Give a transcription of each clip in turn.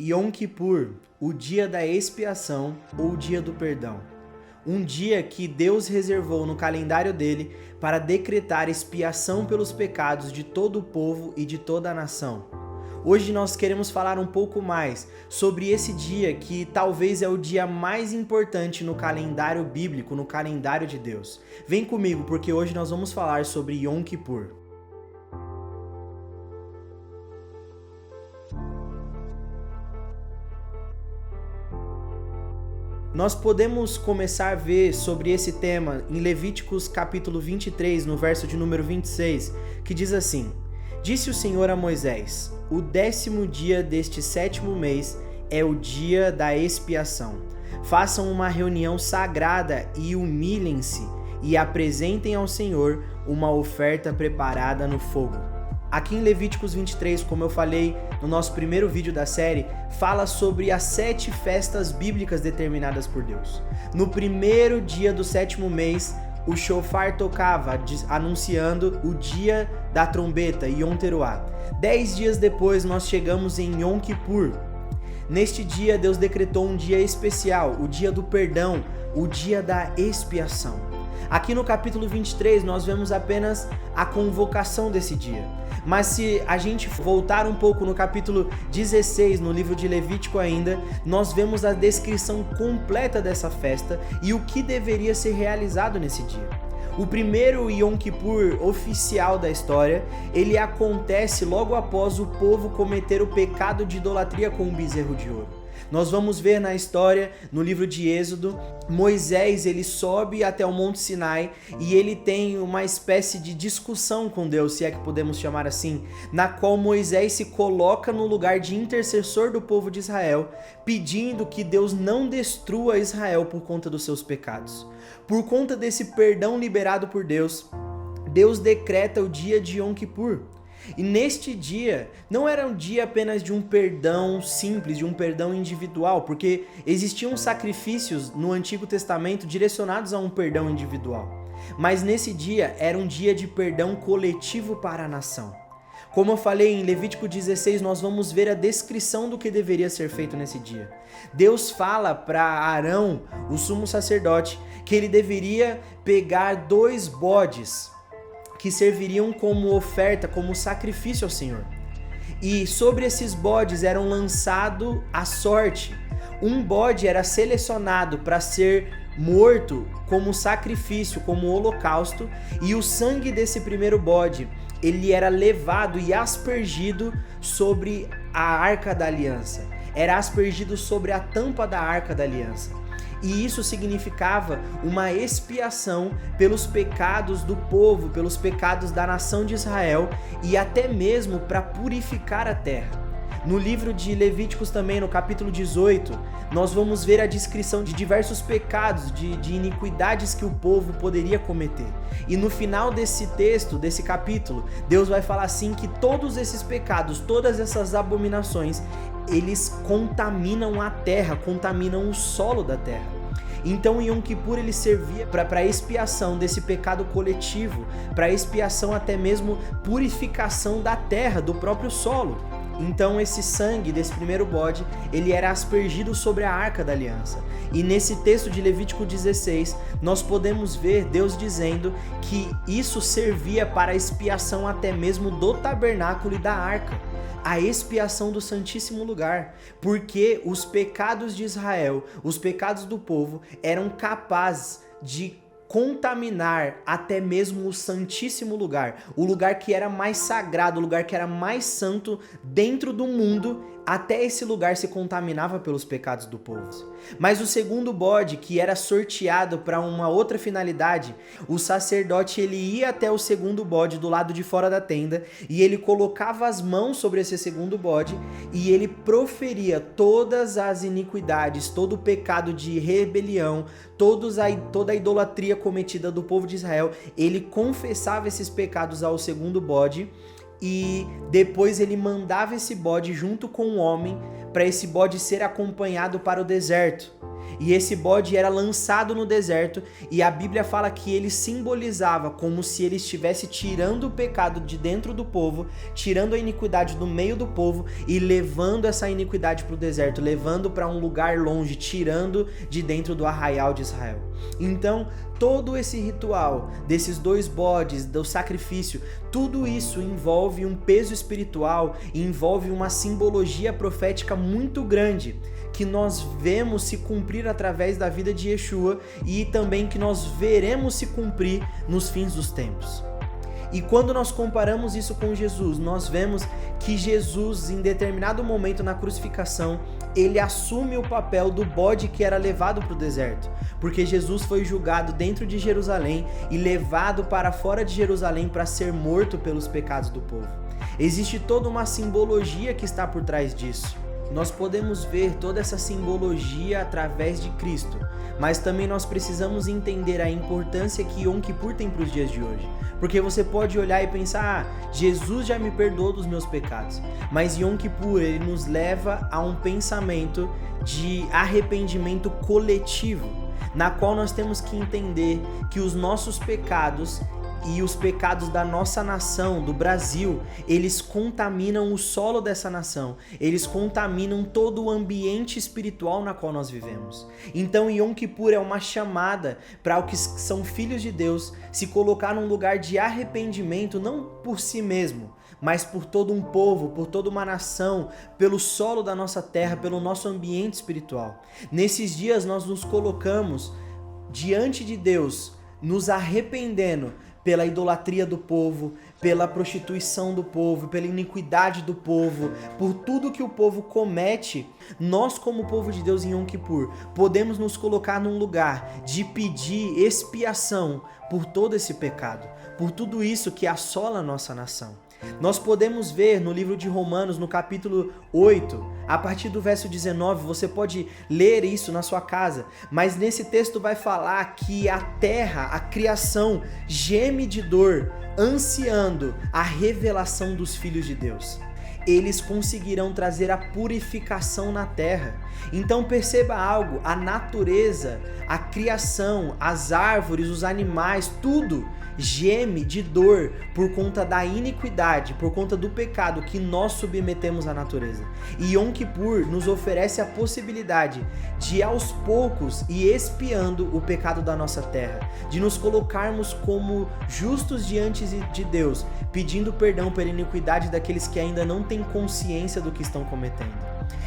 Yom Kippur, o dia da expiação ou o dia do perdão. Um dia que Deus reservou no calendário dele para decretar expiação pelos pecados de todo o povo e de toda a nação. Hoje nós queremos falar um pouco mais sobre esse dia que talvez é o dia mais importante no calendário bíblico, no calendário de Deus. Vem comigo porque hoje nós vamos falar sobre Yom Kippur. Nós podemos começar a ver sobre esse tema em Levíticos capítulo 23, no verso de número 26, que diz assim: Disse o Senhor a Moisés: o 10º dia deste 7º mês é o dia da expiação. Façam uma reunião sagrada e humilhem-se e apresentem ao Senhor uma oferta preparada no fogo. Aqui em Levíticos 23, como eu falei no nosso primeiro vídeo da série, fala sobre as 7 festas bíblicas determinadas por Deus. No primeiro dia do 7º mês, o shofar tocava, anunciando o dia da trombeta, Yom Teruah. 10 dias depois, nós chegamos em Yom Kippur. Neste dia, Deus decretou um dia especial, o dia do perdão, o dia da expiação. Aqui no capítulo 23, nós vemos apenas a convocação desse dia. Mas se a gente voltar um pouco no capítulo 16, no livro de Levítico ainda, nós vemos a descrição completa dessa festa e o que deveria ser realizado nesse dia. O primeiro Yom Kippur oficial da história, ele acontece logo após o povo cometer o pecado de idolatria com um bezerro de ouro. Nós vamos ver na história, no livro de Êxodo, Moisés ele sobe até o Monte Sinai e ele tem uma espécie de discussão com Deus, se é que podemos chamar assim, na qual Moisés se coloca no lugar de intercessor do povo de Israel, pedindo que Deus não destrua Israel por conta dos seus pecados. Por conta desse perdão liberado por Deus, Deus decreta o dia de Yom Kippur. E neste dia, não era um dia apenas de um perdão simples, de um perdão individual, porque existiam sacrifícios no Antigo Testamento direcionados a um perdão individual. Mas nesse dia, era um dia de perdão coletivo para a nação. Como eu falei em Levítico 16, nós vamos ver a descrição do que deveria ser feito nesse dia. Deus fala para Arão, o sumo sacerdote, que ele deveria pegar 2 bodes, que serviriam como oferta, como sacrifício ao Senhor. E sobre esses bodes eram lançado a sorte. Um bode era selecionado para ser morto como sacrifício, como holocausto, e o sangue desse primeiro bode, ele era levado e aspergido sobre a Arca da Aliança. Era aspergido sobre a tampa da Arca da Aliança. E isso significava uma expiação pelos pecados do povo, pelos pecados da nação de Israel e até mesmo para purificar a terra. No livro de Levíticos também, no capítulo 18, nós vamos ver a descrição de diversos pecados, de iniquidades que o povo poderia cometer. E no final desse texto, desse capítulo, Deus vai falar assim que todos esses pecados, todas essas abominações, eles contaminam a terra, contaminam o solo da terra. Então Yom Kippur ele servia para expiação desse pecado coletivo, para expiação até mesmo purificação da terra, do próprio solo. Então esse sangue desse primeiro bode, ele era aspergido sobre a Arca da Aliança. E nesse texto de Levítico 16, nós podemos ver Deus dizendo que isso servia para a expiação até mesmo do tabernáculo e da arca. A expiação do Santíssimo Lugar, porque os pecados de Israel, os pecados do povo, eram capazes de contaminar até mesmo o Santíssimo Lugar, o lugar que era mais sagrado, o lugar que era mais santo dentro do mundo. Até esse lugar se contaminava pelos pecados do povo. Mas o segundo bode, que era sorteado para uma outra finalidade, o sacerdote ele ia até o segundo bode do lado de fora da tenda e ele colocava as mãos sobre esse segundo bode e ele proferia todas as iniquidades, todo o pecado de rebelião, toda a idolatria cometida do povo de Israel. Ele confessava esses pecados ao segundo bode e depois ele mandava esse bode junto com o homem para esse bode ser acompanhado para o deserto. e esse bode era lançado no deserto, e a Bíblia fala que ele simbolizava como se ele estivesse tirando o pecado de dentro do povo, tirando a iniquidade do meio do povo e levando essa iniquidade para o deserto, levando para um lugar longe, tirando de dentro do arraial de Israel. Então, todo esse ritual desses 2 bodes, do sacrifício, tudo isso envolve um peso espiritual e envolve uma simbologia profética muito grande, que nós vemos se cumprir através da vida de Yeshua e também que nós veremos se cumprir nos fins dos tempos. E quando nós comparamos isso com Jesus, nós vemos que Jesus, em determinado momento na crucificação, ele assume o papel do bode que era levado para o deserto, porque Jesus foi julgado dentro de Jerusalém e levado para fora de Jerusalém para ser morto pelos pecados do povo. Existe toda uma simbologia que está por trás disso. Nós podemos ver toda essa simbologia através de Cristo, mas também nós precisamos entender a importância que Yom Kippur tem para os dias de hoje. Porque você pode olhar e pensar, Jesus já me perdoou dos meus pecados, mas Yom Kippur ele nos leva a um pensamento de arrependimento coletivo, na qual nós temos que entender que os nossos pecados e os pecados da nossa nação, do Brasil, eles contaminam o solo dessa nação, eles contaminam todo o ambiente espiritual na qual nós vivemos. Então Yom Kippur é uma chamada para os que são filhos de Deus se colocar num lugar de arrependimento, não por si mesmo, mas por todo um povo, por toda uma nação, pelo solo da nossa terra, pelo nosso ambiente espiritual. Nesses dias nós nos colocamos diante de Deus, nos arrependendo pela idolatria do povo, pela prostituição do povo, pela iniquidade do povo, por tudo que o povo comete. Nós, como povo de Deus em Yom Kippur, podemos nos colocar num lugar de pedir expiação por todo esse pecado, por tudo isso que assola a nossa nação. Nós podemos ver no livro de Romanos, no capítulo 8, a partir do verso 19, você pode ler isso na sua casa, mas nesse texto vai falar que a terra, a criação, geme de dor, ansiando a revelação dos filhos de Deus. Eles conseguirão trazer a purificação na terra. Então perceba algo, a natureza, a criação, as árvores, os animais, tudo geme de dor por conta da iniquidade, por conta do pecado que nós submetemos à natureza. E Yom Kippur nos oferece a possibilidade de aos poucos ir expiando o pecado da nossa terra, de nos colocarmos como justos diante de Deus, pedindo perdão pela iniquidade daqueles que ainda não têm consciência do que estão cometendo.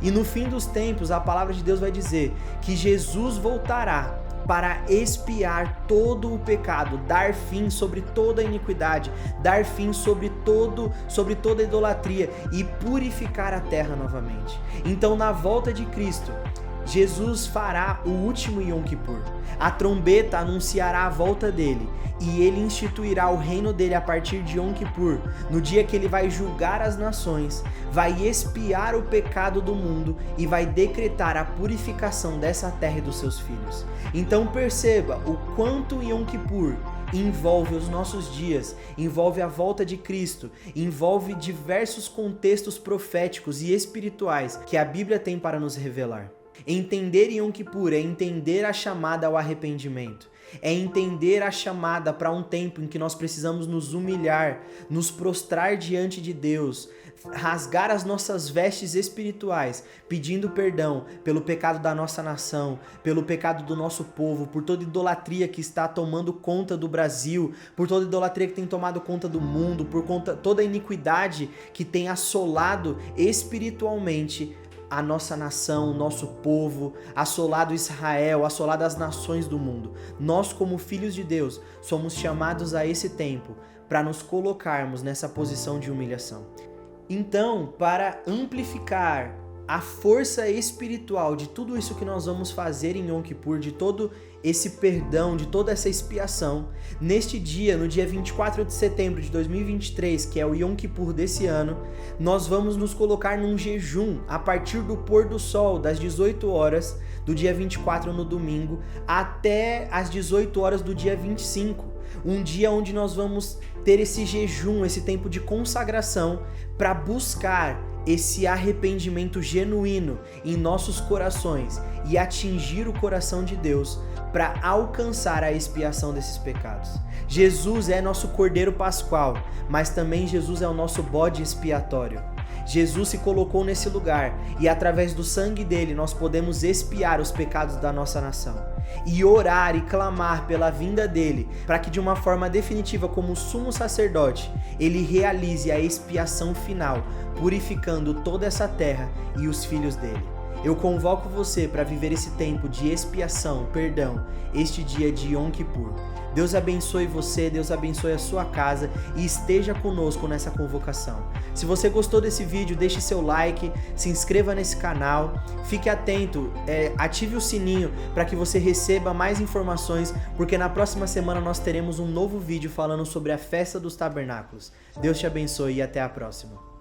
E no fim dos tempos, a palavra de Deus vai dizer que Jesus voltará para expiar todo o pecado, dar fim sobre toda a iniquidade, dar fim sobre toda a idolatria e purificar a terra novamente. Então, na volta de Cristo, Jesus fará o último Yom Kippur. A trombeta anunciará a volta dele e ele instituirá o reino dele a partir de Yom Kippur, no dia que ele vai julgar as nações, vai expiar o pecado do mundo e vai decretar a purificação dessa terra e dos seus filhos. Então perceba o quanto Yom Kippur envolve os nossos dias, envolve a volta de Cristo, envolve diversos contextos proféticos e espirituais que a Bíblia tem para nos revelar. Entender Yom Kippur é entender a chamada ao arrependimento, é entender a chamada para um tempo em que nós precisamos nos humilhar, nos prostrar diante de Deus, rasgar as nossas vestes espirituais, pedindo perdão pelo pecado da nossa nação, pelo pecado do nosso povo, por toda idolatria que está tomando conta do Brasil, por toda idolatria que tem tomado conta do mundo, por toda a iniquidade que tem assolado espiritualmente a nossa nação, o nosso povo, assolado Israel, assolado as nações do mundo. Nós, como filhos de Deus, somos chamados a esse tempo para nos colocarmos nessa posição de humilhação. Então, para amplificar a força espiritual de tudo isso que nós vamos fazer em Yom Kippur, de todo esse perdão, de toda essa expiação, neste dia, no dia 24 de setembro de 2023, que é o Yom Kippur desse ano, nós vamos nos colocar num jejum a partir do pôr do sol, das 18 horas do dia 24 no domingo, até as 18 horas do dia 25. Um dia onde nós vamos ter esse jejum, esse tempo de consagração para buscar esse arrependimento genuíno em nossos corações e atingir o coração de Deus para alcançar a expiação desses pecados. Jesus é nosso Cordeiro Pascual, mas também Jesus é o nosso bode expiatório. Jesus se colocou nesse lugar e através do sangue dele nós podemos expiar os pecados da nossa nação e orar e clamar pela vinda dele, para que de uma forma definitiva, como sumo sacerdote, ele realize a expiação final, purificando toda essa terra e os filhos dele. Eu convoco você para viver esse tempo de expiação, perdão, este dia de Yom Kippur. Deus abençoe você, Deus abençoe a sua casa e esteja conosco nessa convocação. Se você gostou desse vídeo, deixe seu like, se inscreva nesse canal, fique atento, ative o sininho para que você receba mais informações, porque na próxima semana nós teremos um novo vídeo falando sobre a Festa dos Tabernáculos. Deus te abençoe e até a próxima.